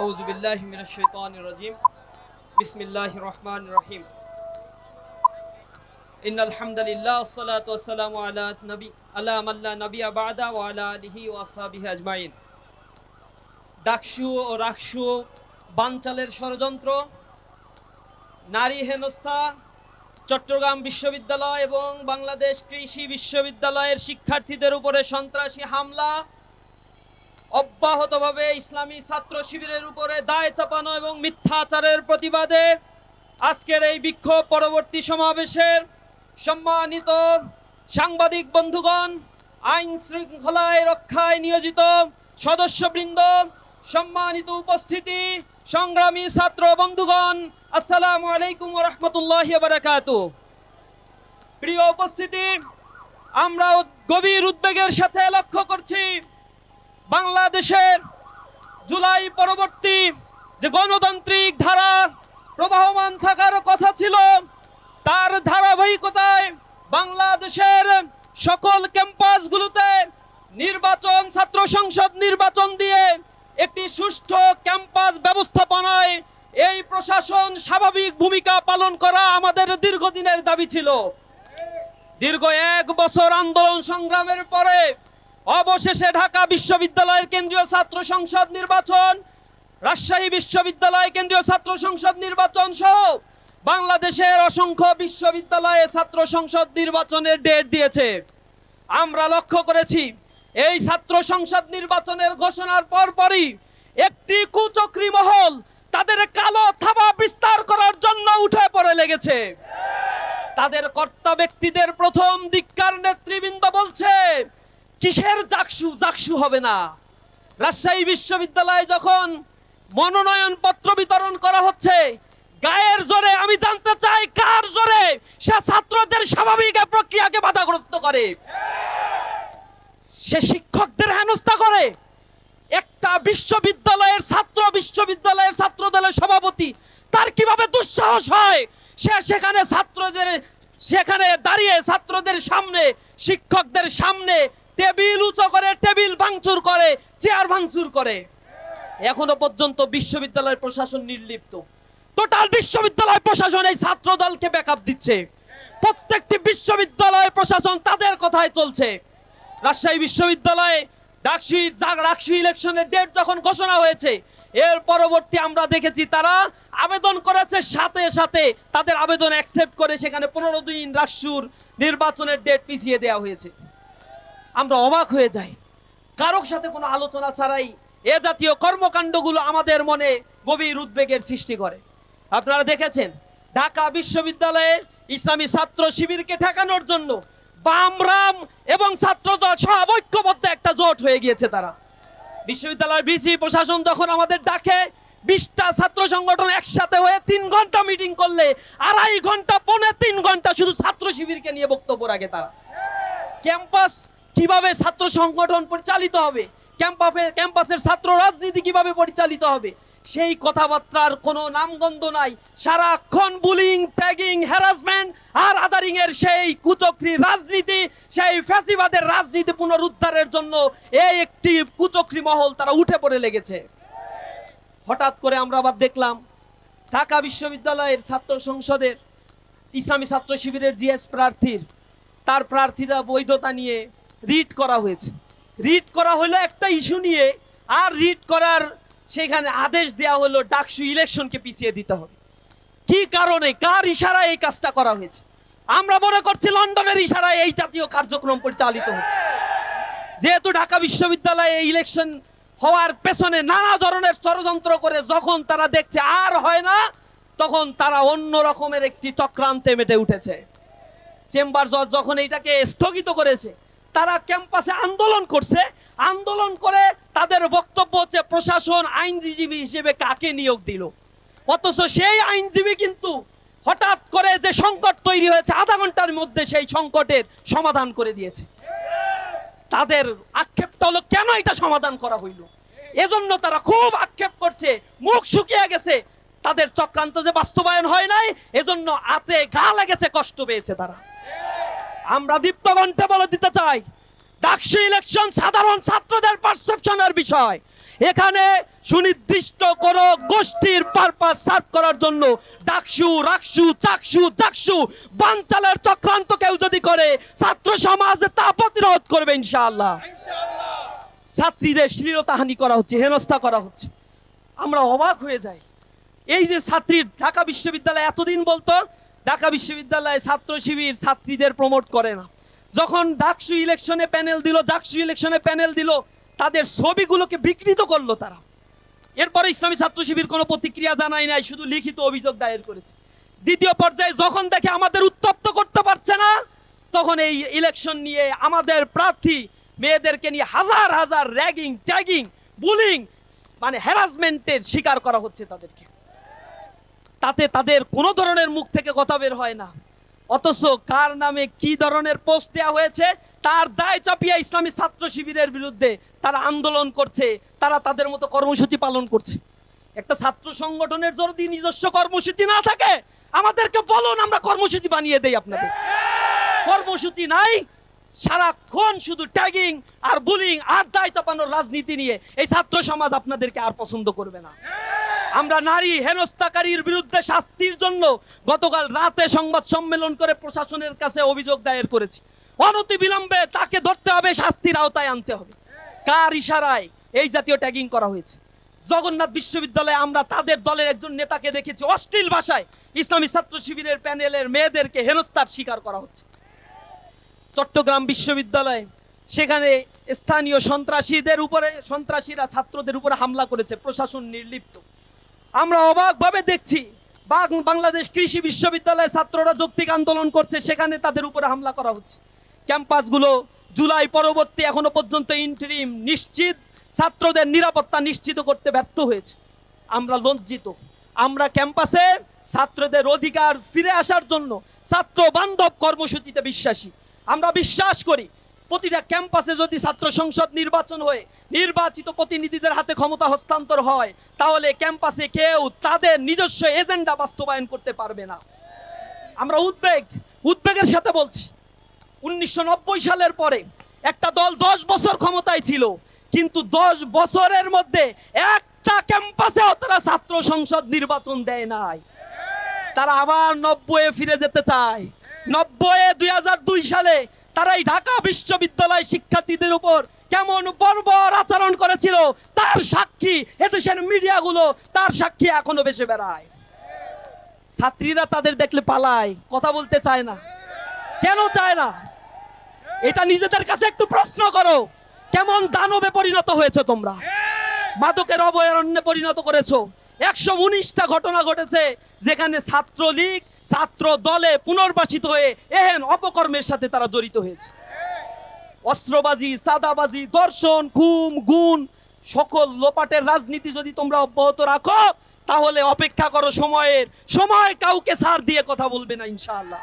আউযু বিল্লাহি মিনাশ শাইতানির রাজিম। বিসমিল্লাহির রহমানির রহিম। ইন্নাল হামদুলিল্লাহ ওয়াসসালাতু ওয়াসসালামু আলা মান লা নাবিয়্যা বা'দা ওয়া আলা আলিহি ওয়া আসহাবিহি আজমাইন। ডাকসু ও রাকসু বানচালের ষড়যন্ত্র, নারী হেনস্থা, চট্টগ্রাম বিশ্ববিদ্যালয় এবং বাংলাদেশ কৃষি বিশ্ববিদ্যালয়ের শিক্ষার্থীদের উপরে সন্ত্রাসী হামলা, অব্যাহতভাবে ইসলামী ছাত্র শিবিরের উপরে দায় চাপানো এবং মিথ্যাচারের প্রতিবাদে আজকের এই বিক্ষোভ পরবর্তী সমাবেশের সম্মানিত সাংবাদিক বন্ধুগণ, আইন শৃঙ্খলায় রক্ষায় নিয়োজিত সদস্যবৃন্দ, সম্মানিত উপস্থিতি, সংগ্রামী ছাত্র বন্ধুগণ, আসসালামু আলাইকুম ওয়া রাহমাতুল্লাহি ওয়া বারাকাতুহু। প্রিয় উপস্থিতি, আমরা গভীর উদ্বেগের সাথে লক্ষ্য করছি বাংলাদেশের জুলাই পরবর্তী যে গণতান্ত্রিক ধারা প্রবাহমান থাকার কথা ছিল, তার ধারাবাহিকতায় বাংলাদেশের সকল ক্যাম্পাসগুলোতে নির্বাচন, ছাত্র সংসদ নির্বাচন দিয়ে একটি সুষ্ঠু ক্যাম্পাস ব্যবস্থাপনায় এই প্রশাসন স্বাভাবিক ভূমিকা পালন করা আমাদের দীর্ঘদিনের দাবি ছিল। দীর্ঘ 1 বছর আন্দোলন সংগ্রামের পরে অবশেষে ঢাকা বিশ্ববিদ্যালয়ের কেন্দ্রীয় ছাত্র সংসদ নির্বাচন, রাজশাহী বিশ্ববিদ্যালয় কেন্দ্রীয় ছাত্র সংসদ নির্বাচন সহ বাংলাদেশের অসংখ্য বিশ্ববিদ্যালয়ে ছাত্র সংসদ নির্বাচনের ডেট দিয়েছে। আমরা লক্ষ্য করেছি এই ছাত্র সংসদ নির্বাচনের ঘোষণার পরপরই একটি কুচক্রী মহল তাদের কালো থাবা বিস্তার করার জন্য উঠে পড়ে লেগেছে। তাদের কর্তা ব্যক্তিদের প্রথম দিককার নেতৃবৃন্দ বলছে, কিসের জাকসু? জাকসু হবে না। রাজশাহী বিশ্ববিদ্যালয়ে যখন মনোনয়ন পত্র বিতরণ করা হচ্ছে, গায়ের জোরে, আমি জানতে চাই কার জোরে সে ছাত্রদের স্বাভাবিক প্রক্রিয়াকে বাধাগ্রস্ত করে, সে শিক্ষকদের হেনস্থা করে। একটা বিশ্ববিদ্যালয়ের ছাত্র দলের সভাপতি, তার কিভাবে দুঃসাহস হয় সে সেখানে দাঁড়িয়ে ছাত্রদের সামনে, শিক্ষকদের সামনে টেবিল উঁচু করে, টেবিল ভাঙচুর করে, চেয়ার ভাঙচুর করে। এখনো পর্যন্ত বিশ্ববিদ্যালয়ের প্রশাসন নির্লিপ্ত। টোটাল বিশ্ববিদ্যালয় প্রশাসন এই ছাত্র দলকে ব্যাকআপ দিচ্ছে। প্রত্যেকটি বিশ্ববিদ্যালয় প্রশাসন তাদের কথায় চলছে। রাজশাহী বিশ্ববিদ্যালয়ে ডাকসু ইলেকশনের ডেট যখন ঘোষণা হয়েছে, এর পরবর্তী আমরা দেখেছি তারা আবেদন করেছে, সাথে সাথে তাদের আবেদন অ্যাকসেপ্ট করে সেখানে 15 দিন ডাকসুর নির্বাচনের ডেট পিছিয়ে দেওয়া হয়েছে। আমরা অবাক হয়ে যাই, কারোর সাথে কোনো আলোচনা ছাড়াই এ জাতীয় কর্মকাণ্ডগুলো আমাদের মনে গভীর উদ্বেগের সৃষ্টি করে। আপনারা দেখেছেন ঢাকা বিশ্ববিদ্যালয়ে ইসলামী ছাত্র শিবিরকে ঠেকানোর জন্য বামরাম এবং ছাত্রদল সব ঐক্যবদ্ধ একটা জোট হয়ে গিয়েছে। তারা বিশ্ববিদ্যালয়ের ভিসি প্রশাসন যখন আমাদের ডাকে 20টা ছাত্র সংগঠন একসাথে হয়ে 3 ঘন্টা মিটিং করলে 2.5 ঘন্টা, 3 ঘন্টা শুধু ছাত্র শিবিরকে নিয়ে বক্তব্য রাখে তারা। ক্যাম্পাস কিভাবে ছাত্র সংগঠন পরিচালিত হবে, ক্যাম্পাসের ছাত্র রাজনীতি কিভাবে পরিচালিত হবে, সেই কথাবার্তার কোনো নামগন্ধ নাই। সারাক্ষণ বুলিং, ট্যাগিং, হ্যারাসমেন্ট আর আদারিং এর সেই কুচক্রী রাজনীতি, সেই ফ্যাসিবাদের রাজনীতি পুনরুদ্ধারের জন্য এই একটি কুচক্রী মহল তারা উঠে পড়ে লেগেছে। হঠাৎ করে আমরা আবার দেখলাম ঢাকা বিশ্ববিদ্যালয়ের ছাত্র সংসদের ইসলামী ছাত্র শিবিরের জিএস প্রার্থীর, তার প্রার্থীতা বৈধতা নিয়ে রিট করা হয়েছে। রিট করা হলো একটা ইস্যু নিয়ে, আর রিট করার সেখানে আদেশ দেওয়া হলো ডাকসু ইলেকশনকে পিছিয়ে দিতে হবে। কি কারণে, কার ইশারায় এই কাজটা করা হয়েছে? আমরা মনে করছি লন্ডনের ইশারায় এই জাতীয় কার্যক্রম পরিচালিত হচ্ছে। যেহেতু ঢাকা বিশ্ববিদ্যালয়ে এই ইলেকশন হওয়ার পেছনে নানা ধরনের ষড়যন্ত্র করে যখন তারা দেখছে আর হয় না, তখন তারা অন্য রকমের একটি চক্রান্তে মেতে উঠেছে। চেম্বার জজ যখন এইটাকে স্থগিত করেছে, তারা ক্যাম্পাসে আন্দোলন করছে। আন্দোলন করে তাদের বক্তব্য হচ্ছে প্রশাসন আইনজীবী হিসেবে কাকে নিয়োগ দিল, অথচ সেই আইনজীবী কিন্তু হঠাৎ করে যে সংকট তৈরি হয়েছে আধা ঘন্টার মধ্যে সেই সংকটের সমাধান করে দিয়েছে। তাদের আক্ষেপটা হলো কেন এটা সমাধান করা হইল, এজন্য তারা খুব আক্ষেপ করছে, মুখ শুকিয়ে গেছে। তাদের চক্রান্ত যে বাস্তবায়ন হয় নাই, এজন্য হাতে ঘা লেগেছে, কষ্ট পেয়েছে তারা। আমরা দীপ্ত কণ্ঠে বলে দিতে চাই, ডাকসু ইলেকশন সাধারণ ছাত্রদের পারসেপশনের বিষয়। এখানে সুনির্দিষ্ট কোন গোষ্ঠীর পারপাস সার্ভ করার জন্য ডাকসু রাকসু চাকসু চাকসু বানচালের চক্রান্ত কেউ যদি করে ছাত্র সমাজ তা প্রতিরোধ করবে ইনশাআল্লাহ। ছাত্রীদের শ্লীলতাহানি করা হচ্ছে, হেনস্থা করা হচ্ছে, আমরা অবাক হয়ে যাই। এই যে ছাত্রী, ঢাকা বিশ্ববিদ্যালয় এতদিন বলতো ঢাকা বিশ্ববিদ্যালয়ে ছাত্র শিবির ছাত্রীদের প্রমোট করে না। যখন ডাকসু ইলেকশনে প্যানেল দিল, জাকসু ইলেকশনে প্যানেল দিল, তাদের ছবিগুলোকে বিকৃত করলো তারা। এরপরে ইসলামী ছাত্র শিবির কোনো প্রতিক্রিয়া জানায় নাই, শুধু লিখিত অভিযোগ দায়ের করেছে। দ্বিতীয় পর্যায়ে যখন দেখে আমাদের উত্তপ্ত করতে পারছে না, তখন এই ইলেকশন নিয়ে আমাদের প্রার্থী মেয়েদেরকে নিয়ে হাজার হাজার র্যাগিং ট্যাগিং বুলিং মানে হ্যারাসমেন্টের শিকার করা হচ্ছে তাদেরকে। তাতে তাদের কোনো ধরনের মুখ থেকে কথা বের হয় না, অথচ কার নামে কি ধরনের পোস্ট দেওয়া হয়েছে তার দায় চাপিয়ে ইসলামী ছাত্র শিবিরের বিরুদ্ধে তারা আন্দোলন করছে, তারা তাদের মতো কর্মসূচি পালন করছে। একটা ছাত্র সংগঠনের যদি নিজস্ব কর্মসূচি না থাকে আমাদেরকে বলুন, আমরা কর্মসূচি বানিয়ে দেই আপনাদের। কর্মসূচি নাই, সারাক্ষণ শুধু ট্যাগিং আর বুলিং আর দায় চাপানোর রাজনীতি নিয়ে এই ছাত্র সমাজ আপনাদেরকে আর পছন্দ করবে না। আমরা নারী হেনস্থাকারীর বিরুদ্ধে শাস্তির জন্য গতকাল রাতে সংবাদ সম্মেলন করে প্রশাসনের কাছে অভিযোগ দায়ের করেছি। অনতি বিলম্বে তাকে ধরতে হবে, শাস্তির আওতায় আনতে হবে। কার ইশারায় এই জাতীয় ট্যাগিং করা হয়েছে? জগন্নাথ বিশ্ববিদ্যালয়ে আমরা তাদের দলের একজন নেতাকে দেখেছি অশ্লীল ভাষায় ইসলামী ছাত্র শিবিরের প্যানেলের মেয়েদেরকে হেনস্থার শিকার করা হচ্ছে। চট্টগ্রাম বিশ্ববিদ্যালয়ে সেখানে স্থানীয় সন্ত্রাসীদের উপরে, সন্ত্রাসীরা ছাত্রদের উপরে হামলা করেছে, প্রশাসন নির্লিপ্ত। আমরা অবাকভাবে দেখছি বাংলাদেশ কৃষি বিশ্ববিদ্যালয়ে ছাত্ররা যৌক্তিক আন্দোলন করছে, সেখানে তাদের উপরে হামলা করা হচ্ছে। ক্যাম্পাসগুলো জুলাই পরবর্তী এখনো পর্যন্ত ইন্টারিম নিশ্চিত ছাত্রদের নিরাপত্তা নিশ্চিত করতে ব্যর্থ হয়েছে। আমরা লজ্জিত। আমরা ক্যাম্পাসে ছাত্রদের অধিকার ফিরে আসার জন্য ছাত্র বান্ধব কর্মসূচিতে বিশ্বাসী। আমরা বিশ্বাস করি প্রতিটা ক্যাম্পাসে যদি ছাত্র সংসদ নির্বাচন হয়ে নির্বাচিত প্রতিনিধিদের হাতে ক্ষমতা হস্তান্তর হয়, তাহলে ক্যাম্পাসে কেউ তাদের নিজস্ব এজেন্ডা বাস্তবায়ন করতে পারবে না। আমরা উদ্বেগের সাথে বলছি, 1990 সালের পরে একটা দল 10 বছর ক্ষমতায় ছিল, কিন্তু 10 বছরের মধ্যে একটা ক্যাম্পাসেও তারা ছাত্র সংসদ নির্বাচন দেয় নাই। তারা আবার 90-এ ফিরে যেতে চায়। 2002 সালে তারা এই ঢাকা বিশ্ববিদ্যালয় শিক্ষার্থীদের উপর কেমন বর্বর আচরণ করেছিল তার সাক্ষী এদেশের মিডিয়াগুলো, তার সাক্ষী এখনো ভেসে বেড়ায়। ছাত্রীরা তাদের দেখলে পালায়, কথা বলতে চায় না। কেন চায় না? এটা নিজেদের কাছে একটু প্রশ্ন করো। কেমন দানবে পরিণত হয়েছে তোমরা? মাদকের অভয়ারণ্যে পরিণত করেছো। 119টা ঘটনা ঘটেছে যেখানে ছাত্রলীগ ছাত্র দলে পুনর্বাসিত হয়ে এহেন অপকর্মের সাথে তারা জড়িত হয়েছে। অস্ত্রবাজি, সাদাবাজি, ধর্ষণ, খুন, গুণ, সকল লোপাটের রাজনীতি যদি তোমরা অব্যাহত রাখো, তাহলে অপেক্ষা করো সময় কাউকে ছাড় দিয়ে কথা বলবে না ইনশাআল্লাহ।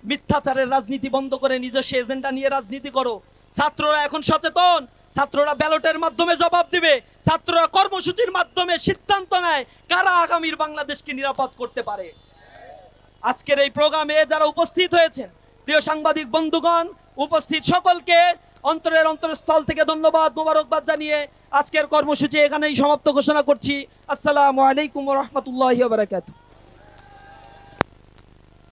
মিথ্যাচারের রাজনীতি বন্ধ করে নিজস্ব এজেন্ডা নিয়ে রাজনীতি করো। ছাত্ররা এখন সচেতন, ছাত্ররা ব্যালটের মাধ্যমে জবাব দিবে, ছাত্ররা কর্মসূচির মাধ্যমে সিদ্ধান্ত নেয় কারা আগামীর বাংলাদেশকে নিরাপদ করতে পারে। আজকের এই প্রোগ্রামে যারা উপস্থিত হয়েছেন, প্রিয় সাংবাদিক বন্ধুগণ, উপস্থিত সকলকে অন্তরের অন্তরস্থল থেকে ধন্যবাদ, মোবারকবাদ জানিয়ে আজকের কর্মসূচি এখানেই সমাপ্ত ঘোষণা করছি। আসসালামু আলাইকুম ওয়া রাহমাতুল্লাহি ওয়া বারাকাতুহু।